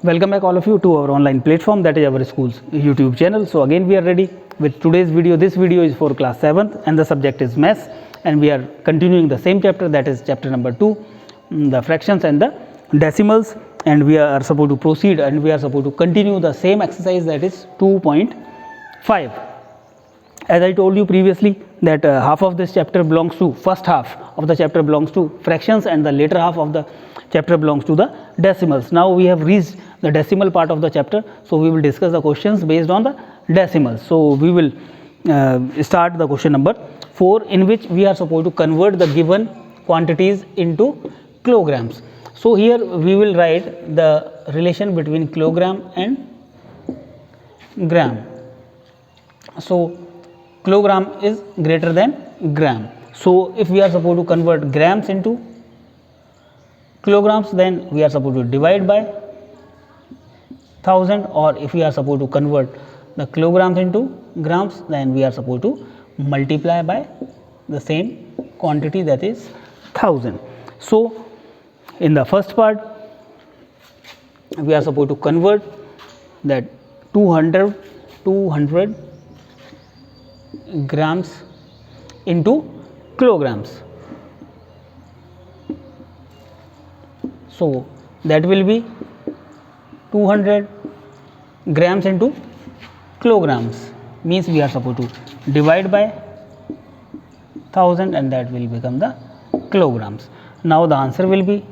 Welcome back all of you to our online platform, that is our school's YouTube channel. So again we are ready with today's video. This video is for class 7th and the subject is maths, and we are continuing the same chapter, that is chapter number 2, the fractions and the decimals, and we are supposed to proceed and we are supposed to continue the same exercise, that is 2.5. As I told you previously that half of this chapter belongs to, first half of the chapter belongs to fractions and the later half of the chapter belongs to the decimals. Now we have reached the decimal part of the chapter, so we will discuss the questions based on the decimals. So we will start the question number 4, in which we are supposed to convert the given quantities into kilograms. So here we will write the relation between kilogram and gram. So kilogram is greater than gram. So if we are supposed to convert grams into kilograms, then we are supposed to divide by 1000, or if we are supposed to convert the kilograms into grams, then we are supposed to multiply by the same quantity, that is 1000. So in the first part we are supposed to convert that 200 grams into kilograms. So that will be 200 grams into kilograms, means we are supposed to divide by 1000 and that will become the kilograms. Now the answer will be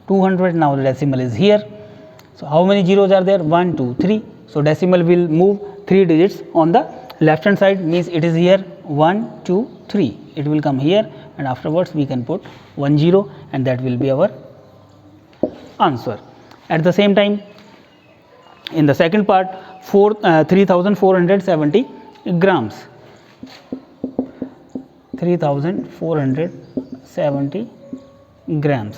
200. Now the decimal is here. So how many zeros are there? 1, 2, 3. So decimal will move 3 digits on the left hand side, means it is here 1, 2, 3. It will come here and afterwards we can put 1 0 and that will be our answer. At the same time, in the second part, 3470 grams. 3470 grams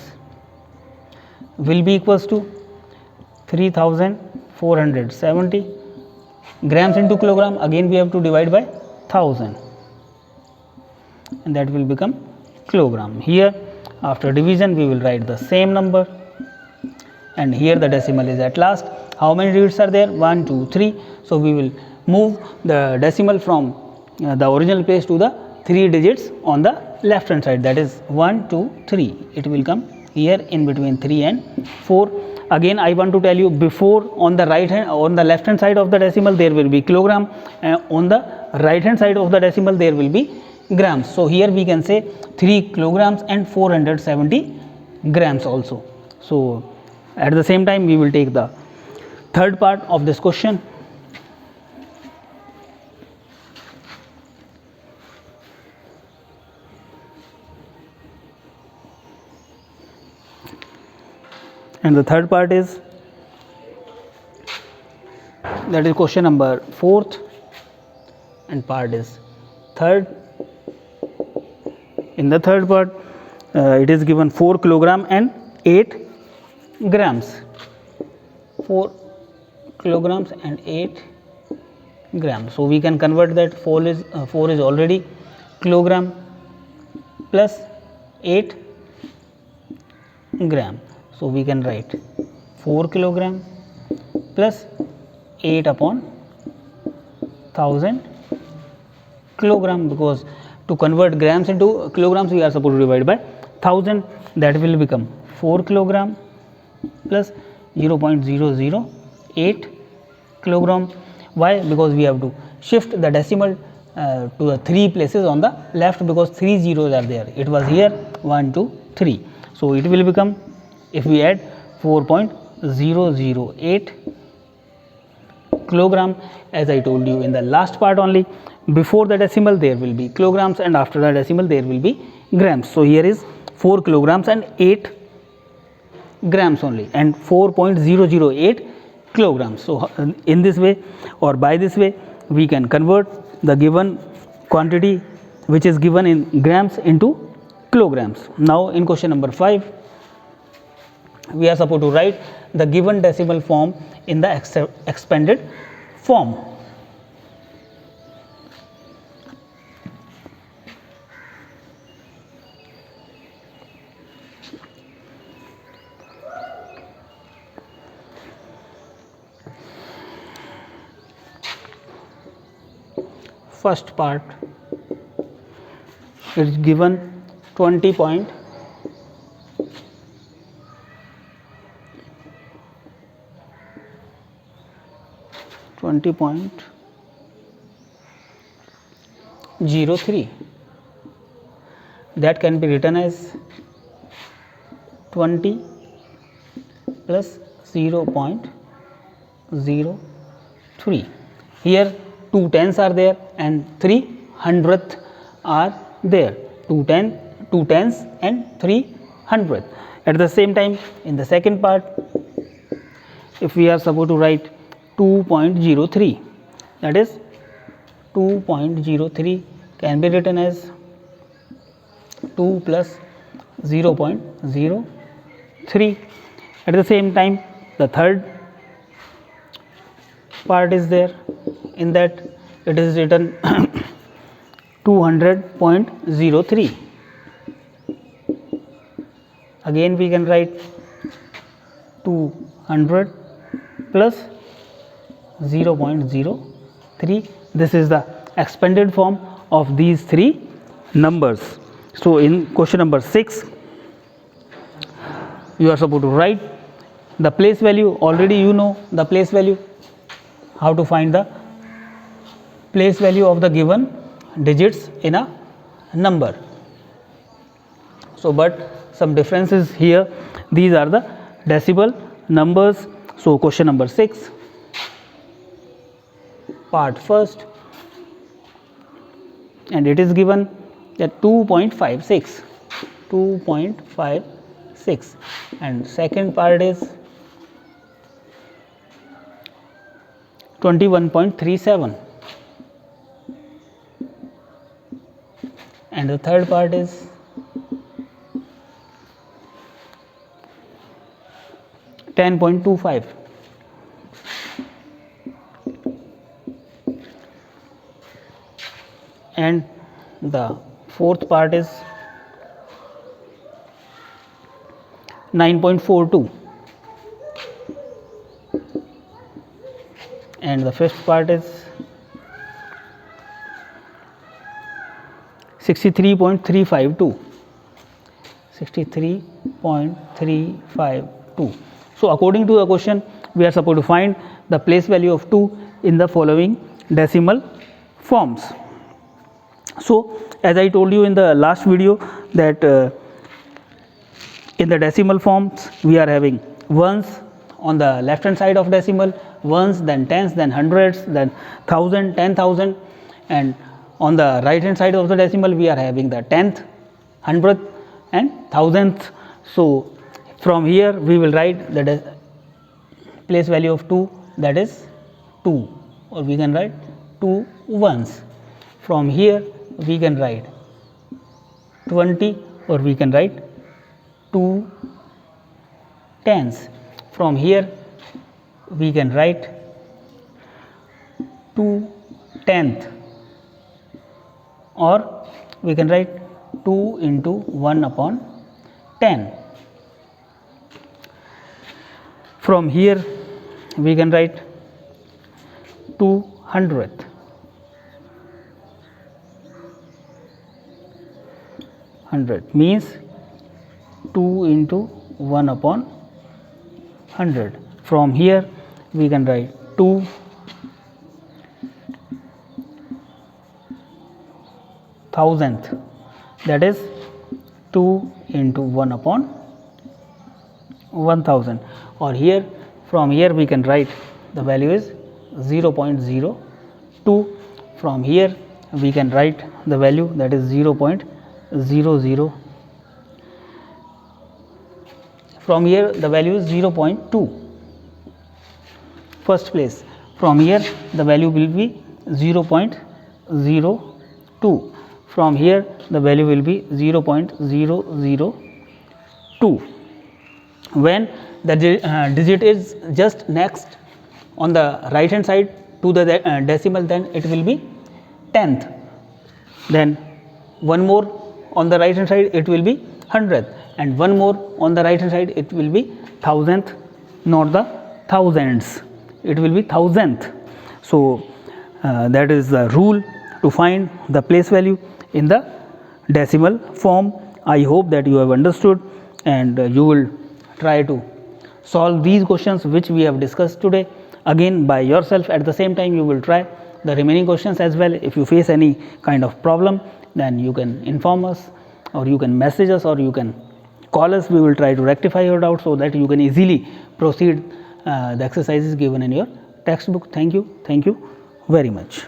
will be equals to 3470 grams into kilogram. Again we have to divide by 1000 and that will become kilogram. Here after division we will write the same number, and here the decimal is at last. How many digits are there? 1, 2, 3. So we will move the decimal from the original place to the 3 digits on the left hand side, that is 1, 2, 3. It will come here in between 3 and 4. Again I want to tell you, before on the left hand side of the decimal there will be kilogram, and on the right hand side of the decimal there will be grams. So here we can say 3 kilograms and 470 grams also. So at the same time we will take the third part of this question. And the third part is, that is question number 4th and part is 3rd. In the third part it is given 4 kilogram and 8 grams. 4 kilograms and 8 grams. So we can convert that. 4 is already kilogram plus 8 gram. So we can write 4 kilogram plus 8 upon 1000 kilogram, because to convert grams into kilograms we are supposed to divide by 1000. That will become 4 kilogram plus 0.008 kilogram. Why? Because we have to shift the decimal to the 3 places on the left, because 3 zeros are there. It was here 1, 2, 3. So it will become, if we add 4.008 kilogram, as I told you in the last part only, before the decimal there will be kilograms and after the decimal there will be grams. So here is 4 kilograms and 8 grams only, and 4.008 kilograms. So in this way or by this way we can convert the given quantity which is given in grams into kilograms. Now in question number 5 we are supposed to write the given decimal form in the expanded form. first part is given 20.0 20.03, that can be written as 20 plus 0.03. Here 2 tens are there and 3 hundredth are there, 2 tens and 3 hundredth. At the same time, in the second part, if we are supposed to write 2.03, that is 2.03 can be written as 2 plus 0.03. At the same time, the third part is there, in that it is written 200.03. Again we can write 200 plus 0.03. This is the expanded form of these three numbers. So in question number 6, you are supposed to write the place value. Already you know the place value, how to find the place value of the given digits in a number. So but some differences here, these are the decimal numbers. So question number 6, part first, and it is given that 2.56, and second part is 21.37, and the third part is 10.25, and the fourth part is 9.42, and the fifth part is 63.352. So according to the question, we are supposed to find the place value of 2 in the following decimal forms. So as I told you in the last video that in the decimal forms we are having ones on the left hand side of decimal, ones, then tens, then hundreds, then thousand, 10,000, and on the right hand side of the decimal we are having the tenth, hundredth and thousandth. So from here we will write the place value of 2, that is 2, or we can write 2 ones. From here we can write 20, or we can write 2 tens. From here we can write 2 tenth, or we can write 2 into 1 upon 10. From here we can write 2 hundredth. Hundred means 2 into 1 upon 100. From here we can write 2 thousandth, that is 2 into 1 upon 1000, or here from here we can write the value is 0.02. From here we can write the value, that is 0.00. From here the value is 0.2, first place. From here the value will be 0.02. From here the value will be 0.002. When the digit is just next on the right hand side to the decimal, then it will be tenth. Then one more on the right hand side it will be hundredth, and one more on the right hand side it will be thousandth, not the thousands, it will be thousandth. So that is the rule to find the place value in the decimal form. I hope that you have understood, and you will try to solve these questions which we have discussed today again by yourself. At the same time, you will try the remaining questions as well. If you face any kind of problem, then you can inform us, or you can message us, or you can call us. We will try to rectify your doubt so that you can easily proceed the exercises given in your textbook. Thank you very much.